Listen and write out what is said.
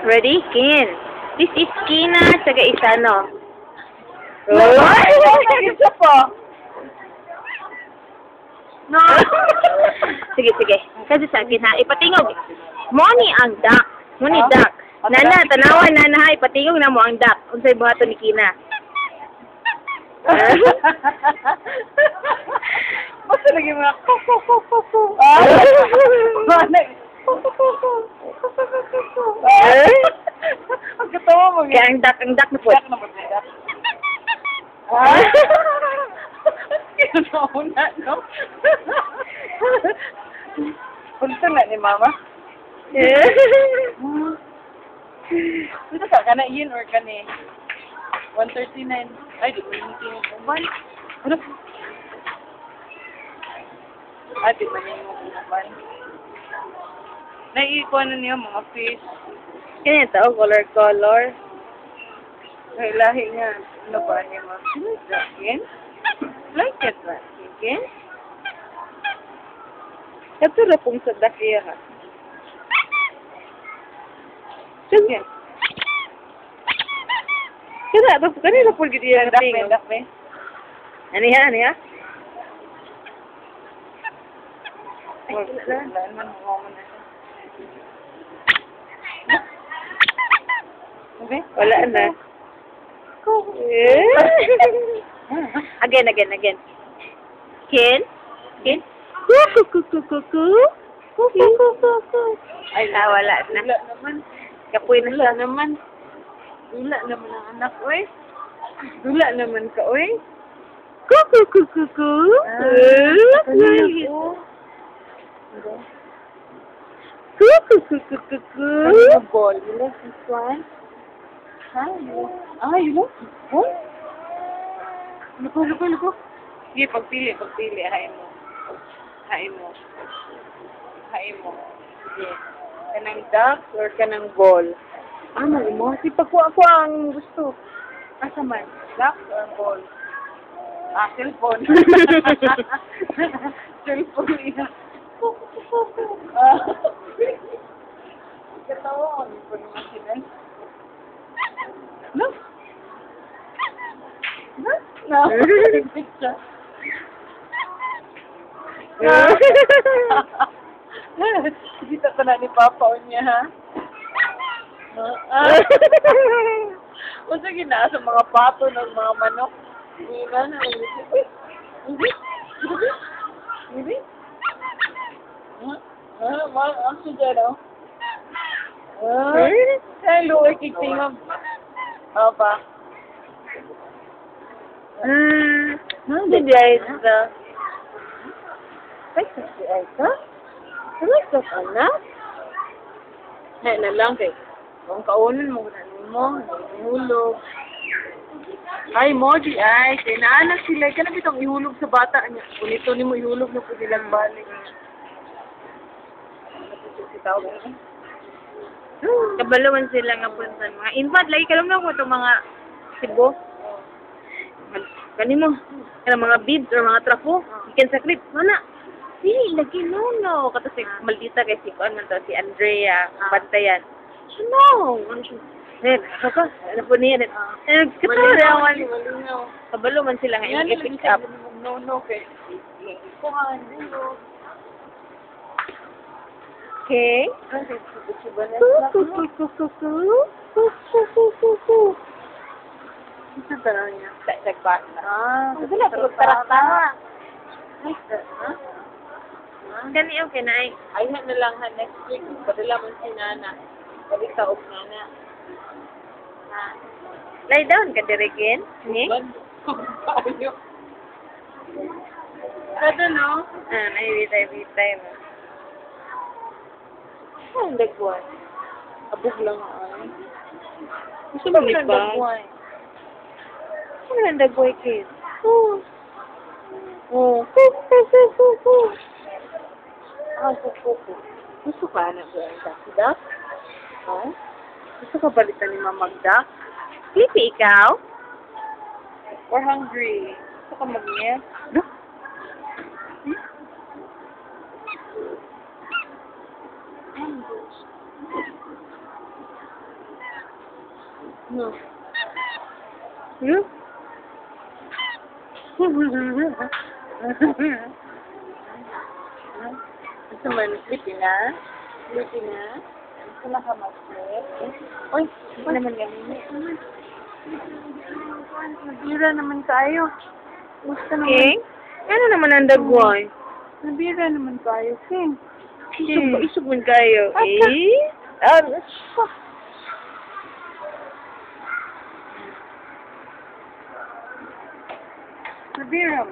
Ready? Kin. This is Kina, tsaga isa, no? Isa pa. No. Sige, sige. Kasi sa akin, ha? Ipatingog. Moni ang duck. Moni duck. Nana, tanawan, nana, ha? Ipatingog na mo ang duck. Unsay buhato ni Kina. Basta lagi mga ang katawa mo. Kaya ang duck na po. Kinawa na, no? Punta na ni Mama. Punta ka, kana yun or kani? 139. Ay, di ko yung tingin ko. Ano? Ay, di ko yung uban. Naiikuan na niya mga fish. Kaya ito, color. Ay, lahi nga. Ano ba niya mga chicken? Like it, right? Chicken? Ito na pong sa dakiya, ha? Chicken. Kanina po gito yung tingog. Dakme. Aniha? Ay, Wala naman mo na. Okay? wala na. Again. Kin? Ay, wala na. Wala naman. Kapoy na siya. Dula naman ang anak, oy. Dula naman ka, oy. Ball. You like this one? Ha? You like this one? Luko. Sige, pagpili. Hain mo. Sige. Kanang duck or kanang ball? Ano mo? Si pagkuha ko ang gusto. Asa man? Duck or ball? Cellphone. Cellphone niya. Katawa ko. Hindi ko naman sila. No? Picture. Kita ko na ni Papa o niya, ha? Kung sa gina sa mga pato ng mga manok. Hindi? Ang sudya daw. Hello, ikitingog. Apa? Hindi ay ito. Ay, kasi ay ito? Ano ito ka na? Ay, na lang kay. Kung kaunan mo, hulog. Ay, Moji, ay, tinaanak sila. Kaya na bitang ihulog sa bata niya. Kung ito ni mo ihulog na po nilang balik. Kabalawan sila nga po sa mga invite. Lagi ka lang ko itong mga sibo. Kani mo. Kaya mga beads or mga trafo. Ikan sa clip. Mana? Dili, lagi no. Kato si maldita kay si Kuan man to, si Andrea. Bantayan. No. Ano siya? Saka, ano po niya? Nagkatawa. Malinaw. Kabalo man sila nga i-pick up. No, kay. Kuhan, Okay. Ito talaga niya. Tagbat na. Wala, tara. Gani okay na ay. Ayhan na lang ha, next week. Padala mo si Nana. Balik sa og Nana. Lie down ka dirigin. Ni? Paano? Kada no? Naibitay mo. Ang dagwan. Abog lang ay. Gusto mo ba? dagwan? Ano lang dagway kid? Oh. Kuku. Gusto ka na ba ang duck? Ha? Gusto ka balitan ni Mama Duck? Sleepy ikaw? Or hungry? Gusto ka mag-niyas? Duck? No. Hmm? Gusto mo, sleepy na? Sleepy na? Gusto na ka mag-sleep? Uy, hindi naman ganun. Nabira naman tayo. Gusto naman. King? Ano naman ang dagway? Nabira naman tayo, King. Isog man kayo. Eh? Nabira